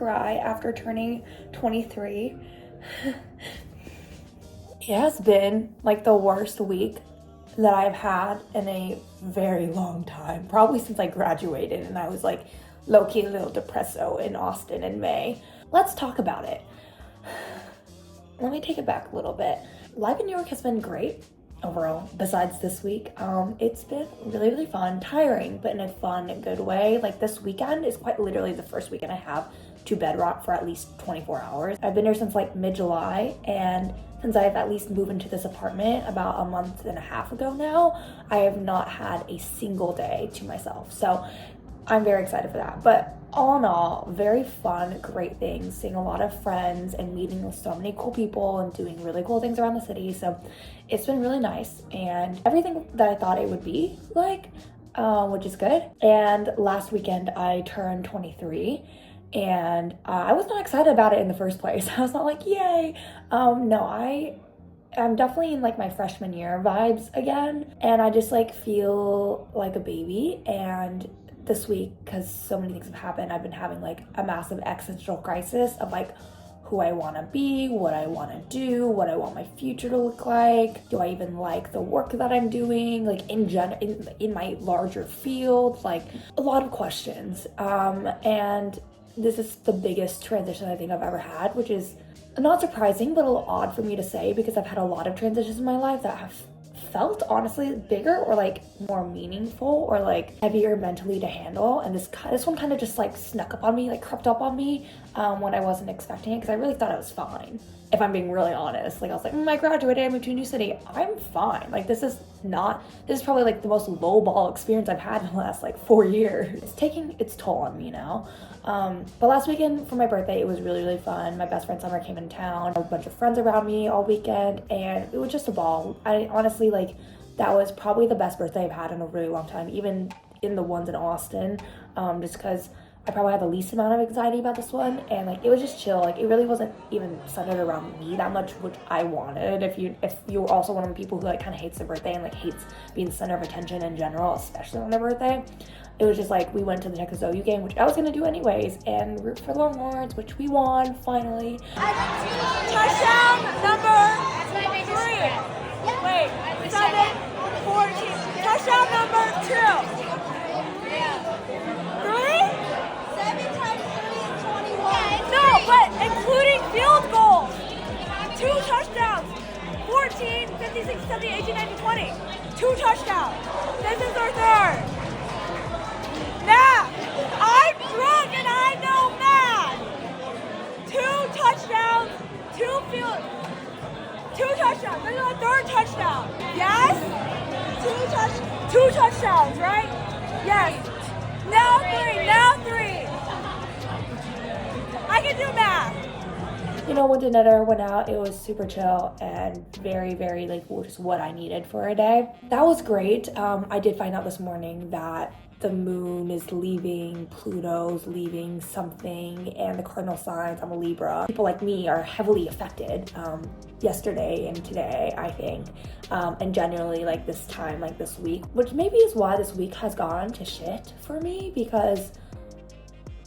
cry after turning 23. It has been like the worst week that I've had in a very long time, probably since I graduated and I was like low-key a little depresso in Austin in May. Let's talk about it. Let me take it back a little bit. Life in New York has been great overall, besides this week. It's been really fun, tiring, but in a fun and good way. Like this weekend is quite literally the first weekend I have to bedrock for at least 24 hours. I've been here since like mid-July, and since I've at least moved into this apartment about a month and a half ago now, I have not had a single day to myself. So I'm very excited for that. But all in all, very fun, great things, seeing a lot of friends and meeting with so many cool people and doing really cool things around the city. So it's been really nice and everything that I thought it would be like, which is good. And last weekend I turned 23 and I was not excited about it in the first place. I was not like, yay. No, I'm definitely in like my freshman year vibes again. And I just like feel like a baby. And this week, because so many things have happened, I've been having like a massive existential crisis of like who I want to be, what I want to do, what I want my future to look like. Do I even like the work that I'm doing, like in my larger field? Like a lot of questions. And this is the biggest transition I think I've ever had, which is not surprising, but a little odd for me to say because I've had a lot of transitions in my life that have felt honestly bigger or like more meaningful or like heavier mentally to handle, and this one kind of just like snuck up on me, like crept up on me when I wasn't expecting it, because I really thought it was fine, if I'm being really honest. Like I was like, I graduated, I moved to a new city, I'm fine. Like this is probably like the most lowball experience I've had in the last like 4 years. It's taking its toll on me now. But last weekend for my birthday, it was really fun. My best friend Summer came in town, a bunch of friends around me all weekend, and it was just a ball. I honestly, like, that was probably the best birthday I've had in a really long time, even in the ones in Austin, just because I probably had the least amount of anxiety about this one, and like it was just chill. Like it really wasn't even centered around me that much, which I wanted. If you're also one of the people who like kind of hates their birthday and like hates being the center of attention in general, especially on their birthday, it was just like we went to the Texas OU game, which I was gonna do anyways, and root for the Longhorns, which we won finally. Touchdown number 3. Wait, 7, 14. Touchdown number 2. 3? 7 times 3 is 21. No, but including field goals. 2 touchdowns. 14, 15, 16, 17, 18, 19, 20. 2 touchdowns. This is our third. Math. I'm drunk and I know math. 2 touchdowns. 2 touchdowns. This is our third touchdown. Yes? 2 touchdowns, right? Yes. Now 3. I can do math. You know, when dinner went out, it was super chill and very like just what I needed for a day. That was great. I did find out this morning that the moon is leaving, Pluto's leaving something, and the cardinal signs, I'm a Libra. People like me are heavily affected yesterday and today, I think, and generally like this time, like this week, which maybe is why this week has gone to shit for me, because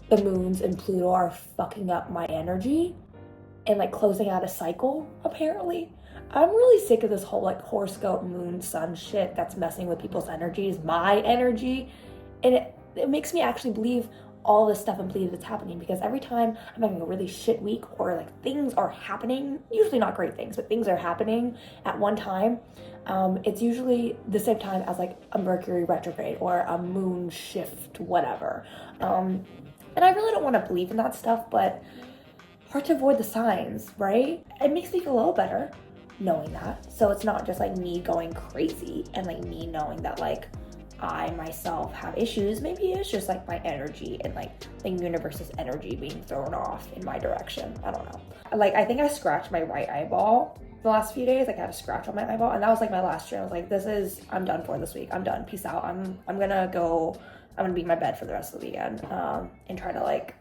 the moons and Pluto are fucking up my energy and like closing out a cycle, apparently. I'm really sick of this whole like horoscope, moon, sun shit that's messing with people's energies, my energy. And it makes me actually believe all this stuff and believe it's happening, because every time I'm having a really shit week or like things are happening, usually not great things, but things are happening at one time, it's usually the same time as like a Mercury retrograde or a moon shift, whatever. And I really don't want to believe in that stuff, but hard to avoid the signs, right? It makes me feel a little better knowing that. So it's not just like me going crazy and like me knowing that like I myself have issues. Maybe it's just like my energy and like the universe's energy being thrown off in my direction. I don't know. Like I think I scratched my right eyeball the last few days. Like I had a scratch on my eyeball, and that was like my last year. I was like, I'm done for this week. I'm done. Peace out. I'm gonna be in my bed for the rest of the weekend and try to like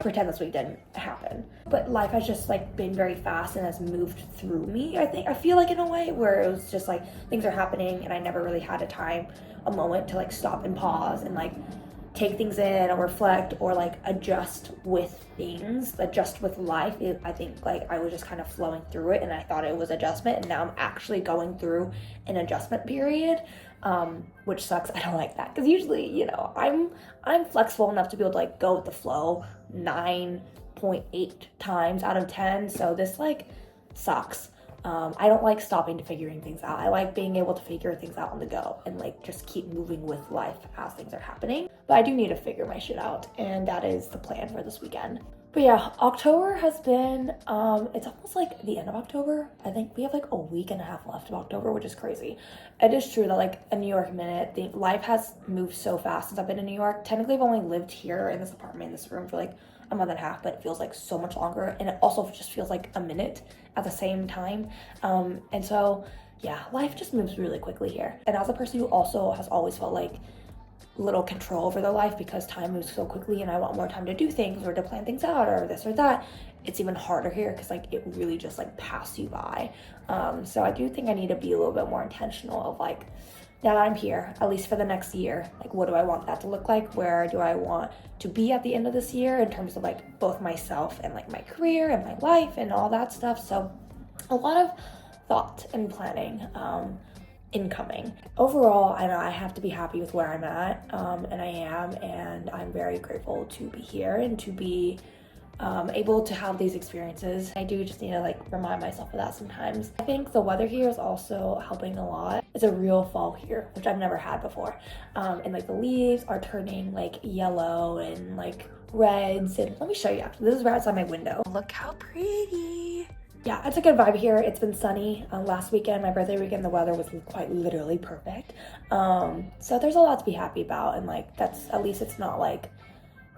pretend this week didn't happen. But life has just like been very fast and has moved through me. I feel like in a way where it was just like things are happening and I never really had a moment to like stop and pause and like take things in or reflect or like adjust with things, adjust with life. I think like I was just kind of flowing through it and I thought it was adjustment, and now I'm actually going through an adjustment period, which sucks. I don't like that because usually, you know, I'm flexible enough to be able to like go with the flow 9.8 times out of 10. So this like sucks. I don't like stopping to figuring things out. I like being able to figure things out on the go and like just keep moving with life as things are happening. But I do need to figure my shit out, and that is the plan for this weekend. But yeah, October has been, it's almost like the end of October. I think we have like a week and a half left of October, which is crazy. It is true that like a New York minute, life has moved so fast since I've been in New York. Technically, I've only lived here in this apartment, in this room for like a month and a half, but it feels like so much longer, and it also just feels like a minute at the same time. And so yeah, life just moves really quickly here. And as a person who also has always felt like little control over their life because time moves so quickly and I want more time to do things or to plan things out or this or that, it's even harder here because like it really just like passes you by. So I do think I need to be a little bit more intentional of like, now that I'm here, at least for the next year, like what do I want that to look like? Where do I want to be at the end of this year in terms of like both myself and like my career and my life and all that stuff. So a lot of thought and planning incoming. Overall, I know I have to be happy with where I'm at, and I am, and I'm very grateful to be here and to be able to have these experiences. I do just need to like remind myself of that sometimes. I think the weather here is also helping a lot. It's a real fall here, which I've never had before. And like the leaves are turning like yellow and like reds. And let me show you actually. This is right outside my window. Look how pretty. Yeah, it's a good vibe here. It's been sunny. Last weekend, my birthday weekend, the weather was quite literally perfect. So there's a lot to be happy about, and like that's, at least it's not like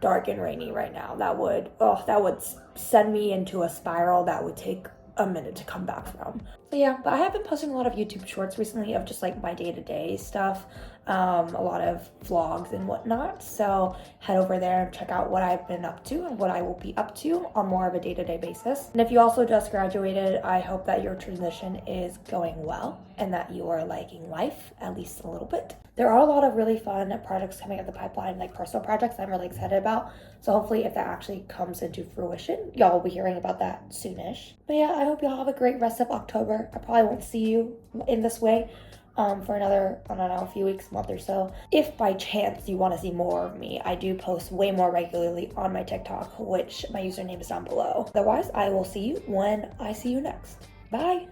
dark and rainy right now. That would send me into a spiral that would take a minute to come back from. So yeah, but I have been posting a lot of YouTube shorts recently of just like my day-to-day stuff, a lot of vlogs and whatnot. So head over there and check out what I've been up to and what I will be up to on more of a day-to-day basis. And if you also just graduated, I hope that your transition is going well and that you are liking life, at least a little bit. There are a lot of really fun projects coming up the pipeline, like personal projects I'm really excited about. So hopefully if that actually comes into fruition, y'all will be hearing about that soonish. But yeah, I hope y'all have a great rest of October. I probably won't see you in this way for another, I don't know, a few weeks, month or so. If by chance you want to see more of me, I do post way more regularly on my TikTok, which my username is down below. Otherwise, I will see you when I see you next. Bye!